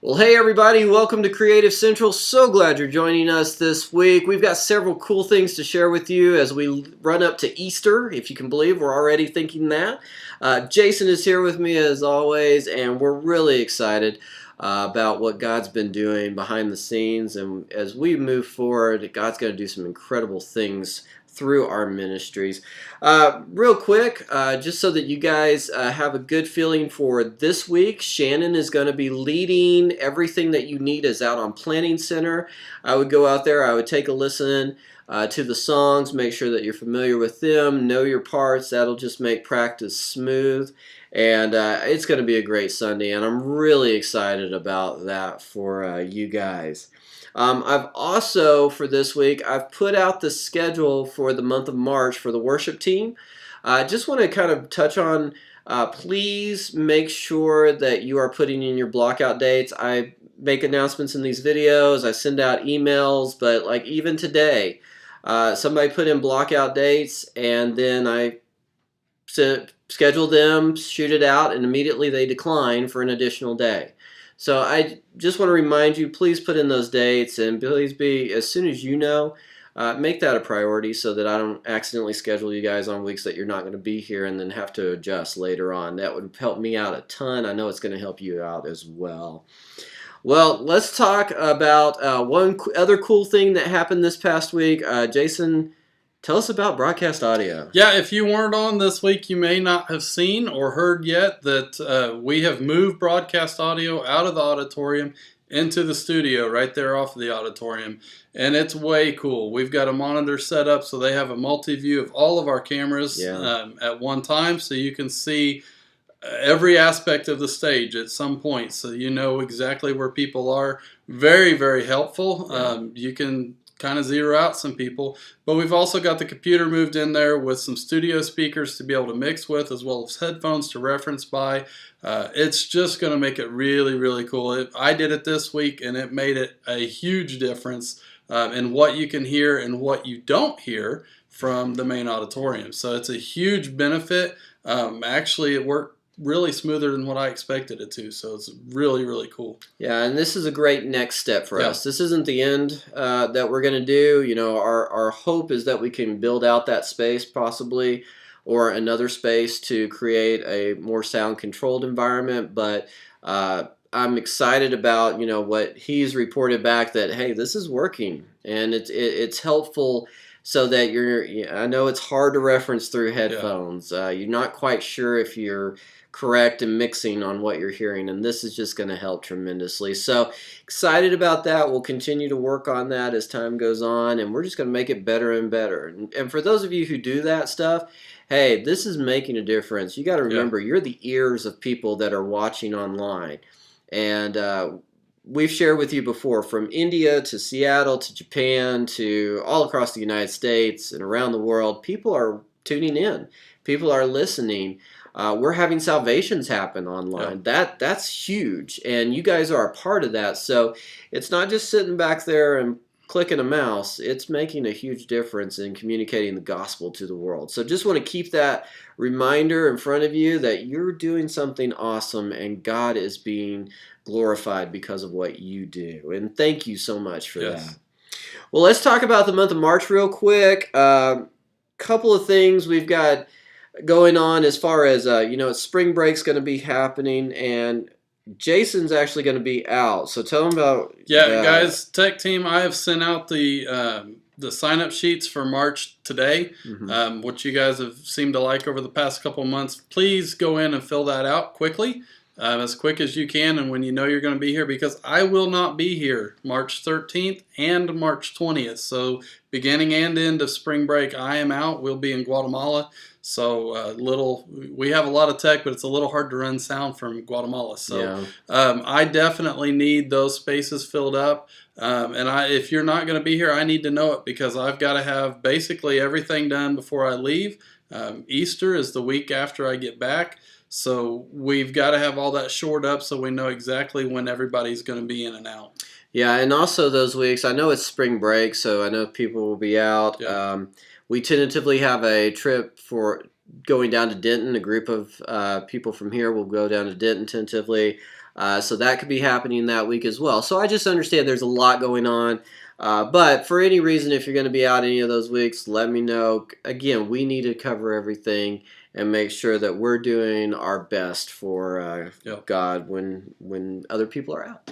Well, hey everybody, welcome to Creative Central. So glad you're joining us this week. We've got several cool things to share with you as we run up to Easter, if you can believe we're already thinking that. Jason is here with me as always, and we're really excited about what God's been doing behind the scenes. And as we move forward, God's going to do some incredible things through our ministries. Real quick, just so that you guys have a good feeling for this week, Shannon is going to be leading. Everything that you need is out on Planning Center. I would go out there, I would take a listen to the songs, make sure that you're familiar with them, know your parts. That'll just make practice smooth. And it's going to be a great Sunday, and I'm really excited about that for you guys. I've also, for this week, I've put out the schedule for the month of March for the worship team. I just want to kind of touch on, please make sure that you are putting in your block out dates. I make announcements in these videos, I send out emails, but like even today, somebody put in block out dates, and then I schedule them, shoot it out, and immediately they decline for an additional day. So I just want to remind you, please put in those dates, and please be, as soon as you know, make that a priority so that I don't accidentally schedule you guys on weeks that you're not going to be here and then have to adjust later on. That would help me out a ton. I know it's going to help you out as well. Well, let's talk about one other cool thing that happened this past week. Jason, tell us about broadcast audio. Yeah, if you weren't on this week, you may not have seen or heard yet that we have moved broadcast audio out of the auditorium into the studio right there off of the auditorium. And it's way cool. We've got a monitor set up so they have a multi-view of all of our cameras at one time, so you can see every aspect of the stage at some point, so you know exactly where people are. Very, very helpful. You can kind of zero out some people, but we've also got the computer moved in there with some studio speakers to be able to mix with, as well as headphones to reference by. It's just going to make it really, really cool. I did it this week, and it made it a huge difference in what you can hear and what you don't hear from the main auditorium. So it's a huge benefit. Actually, it worked really smoother than what I expected it to, so it's really, really cool. Yeah, and this is a great next step for us. This isn't the end that we're going to do. You know, our hope is that we can build out that space possibly, or another space to create a more sound controlled environment, but I'm excited about, you know, what he's reported back, that hey, this is working, and it's helpful. So that I know it's hard to reference through headphones. You're not quite sure if you're correct in mixing on what you're hearing, and this is just going to help tremendously. So excited about that. We'll continue to work on that as time goes on, and we're just going to make it better and better. And for those of you who do that stuff, hey, this is making a difference. You got to remember, you're the ears of people that are watching online. And we've shared with you before, from India to Seattle to Japan to all across the United States and around the world, people are tuning in. People are listening. We're having salvations happen online. That's huge, and you guys are a part of that. So it's not just sitting back there and clicking a mouse. It's making a huge difference in communicating the gospel to the world. So just want to keep that reminder in front of you that you're doing something awesome, and God is being glorified because of what you do. And thank you so much for that. Well, let's talk about the month of March real quick. Couple of things we've got going on as far as, you know, spring break's going to be happening, and Jason's actually going to be out. So tell them about guys, tech team, I have sent out the sign-up sheets for March today, which you guys have seemed to like over the past couple of months. Please go in and fill that out quickly. As quick as you can, and when you know you're going to be here, because I will not be here March 13th and March 20th. So beginning and end of spring break, I am out. We'll be in Guatemala. So we have a lot of tech, but it's a little hard to run sound from Guatemala. So I definitely need those spaces filled up. And if you're not going to be here, I need to know it, because I've got to have basically everything done before I leave. Easter is the week after I get back. So we've got to have all that shored up so we know exactly when everybody's going to be in and out. Yeah, and also those weeks, I know it's spring break, so I know people will be out. We tentatively have a trip for going down to Denton. A group of people from here will go down to Denton tentatively. So that could be happening that week as well. So I just understand there's a lot going on. But for any reason, if you're going to be out any of those weeks, let me know. Again, we need to cover everything and make sure that we're doing our best for God when other people are out.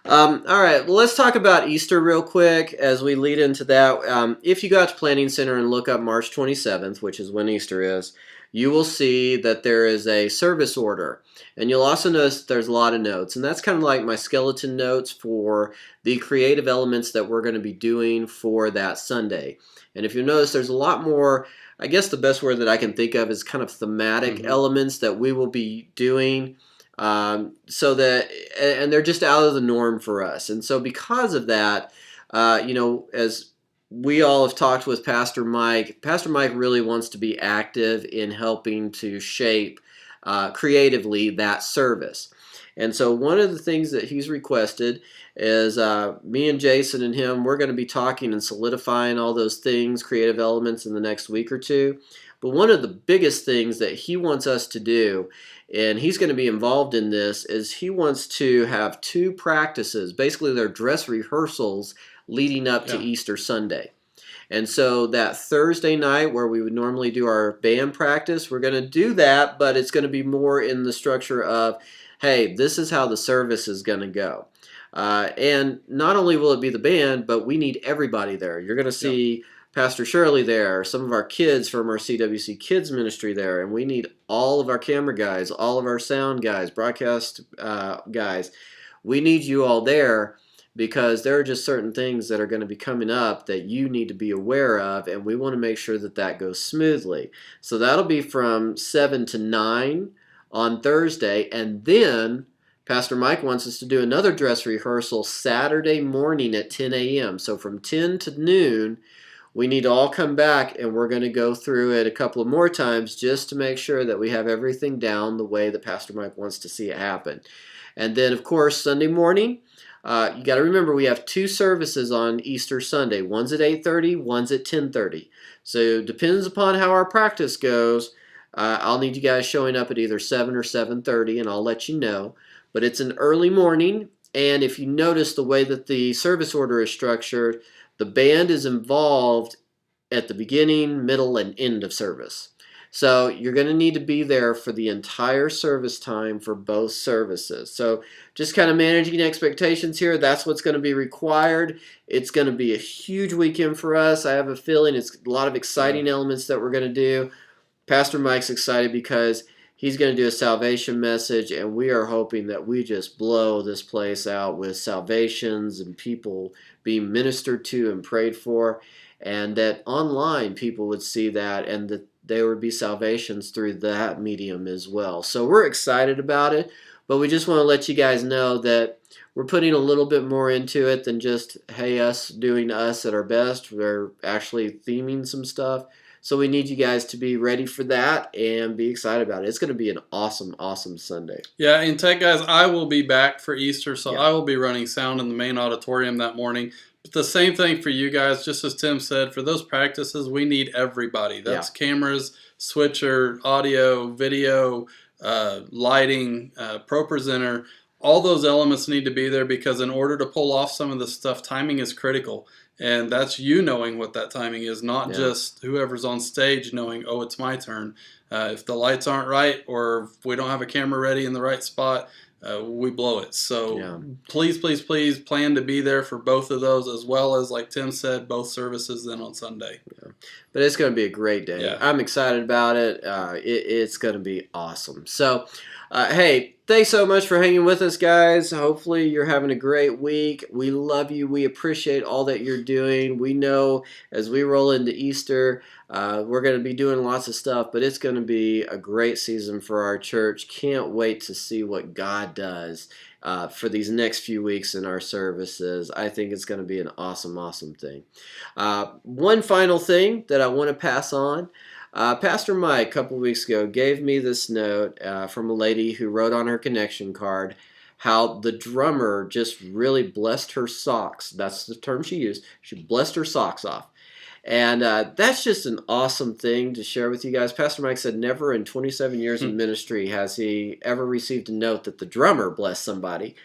All right, well, let's talk about Easter real quick as we lead into that. If you go to Planning Center and look up March 27th, which is when Easter is, you will see that there is a service order. And you'll also notice there's a lot of notes. And that's kind of like my skeleton notes for the creative elements that we're going to be doing for that Sunday. And if you notice, there's a lot more, I guess the best word that I can think of is kind of thematic elements that we will be doing. So that, and they're just out of the norm for us. And so because of that, as we all have talked with Pastor Mike really wants to be active in helping to shape creatively that service. And so one of the things that he's requested is me and Jason and him, we're going to be talking and solidifying all those things, creative elements, in the next week or two. But one of the biggest things that he wants us to do, and he's going to be involved in this, is he wants to have 2 practices. Basically, they're dress rehearsals leading up to Easter Sunday. And so that Thursday night where we would normally do our band practice, we're going to do that, but it's going to be more in the structure of, hey, this is how the service is going to go. And not only will it be the band, but we need everybody there. You're going to see Pastor Shirley there, some of our kids from our CWC Kids Ministry there, and we need all of our camera guys, all of our sound guys, broadcast guys. We need you all there, because there are just certain things that are going to be coming up that you need to be aware of, and we want to make sure that that goes smoothly. So that'll be from 7 to 9 on Thursday, and then Pastor Mike wants us to do another dress rehearsal Saturday morning at 10 a.m. So from 10 to noon, we need to all come back, and we're going to go through it a couple of more times just to make sure that we have everything down the way that Pastor Mike wants to see it happen. And then, of course, Sunday morning, you got to remember we have 2 services on Easter Sunday. One's at 8:30, one's at 10:30. So it depends upon how our practice goes. I'll need you guys showing up at either 7 or 7:30, and I'll let you know. But it's an early morning, and if you notice the way that the service order is structured, the band is involved at the beginning, middle, and end of service. So you're going to need to be there for the entire service time for both services. So just kind of managing expectations here. That's what's going to be required. It's going to be a huge weekend for us. I have a feeling it's a lot of exciting elements that we're going to do. Pastor Mike's excited because he's going to do a salvation message, and we are hoping that we just blow this place out with salvations and people being ministered to and prayed for, and that online people would see that, and that there would be salvations through that medium as well. So we're excited about it, but we just want to let you guys know that we're putting a little bit more into it than just, hey, us doing us at our best. We're actually theming some stuff. So we need you guys to be ready for that and be excited about it. It's going to be an awesome, awesome Sunday. Yeah, and tech guys, I will be back for Easter, so I will be running sound in the main auditorium that morning. But the same thing for you guys, just as Tim said, for those practices, we need everybody. That's cameras, switcher, audio, video, lighting, pro presenter. All those elements need to be there, because in order to pull off some of this stuff, timing is critical. And that's you knowing what that timing is, not just whoever's on stage knowing, oh, it's my turn. If the lights aren't right, or if we don't have a camera ready in the right spot, we blow it. So please, please, please plan to be there for both of those, as well as, like Tim said, both services then on Sunday. But it's going to be a great day. I'm excited about it. It's going to be awesome. So, hey, thanks so much for hanging with us, guys. Hopefully you're having a great week. We love you. We appreciate all that you're doing. We know as we roll into Easter, we're going to be doing lots of stuff, but it's going to be a great season for our church. Can't wait to see what God does for these next few weeks in our services. I think it's going to be an awesome, awesome thing. One final thing that I want to pass on. Pastor Mike, a couple of weeks ago, gave me this note from a lady who wrote on her connection card how the drummer just really blessed her socks. That's the term she used. She blessed her socks off. And that's just an awesome thing to share with you guys. Pastor Mike said never in 27 years of ministry has he ever received a note that the drummer blessed somebody.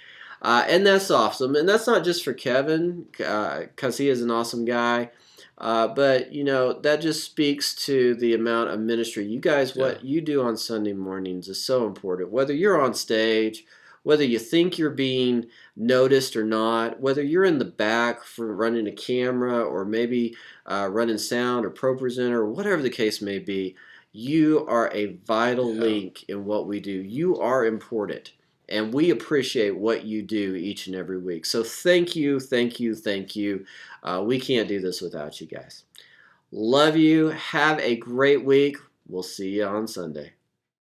And that's awesome. And that's not just for Kevin, because he is an awesome guy. But, that just speaks to the amount of ministry. You guys, what you do on Sunday mornings is so important. Whether you're on stage, whether you think you're being noticed or not, whether you're in the back for running a camera or maybe running sound or pro presenter, or whatever the case may be, you are a vital link in what we do. You are important. And we appreciate what you do each and every week. So thank you, thank you, thank you. We can't do this without you guys. Love you. Have a great week. We'll see you on Sunday.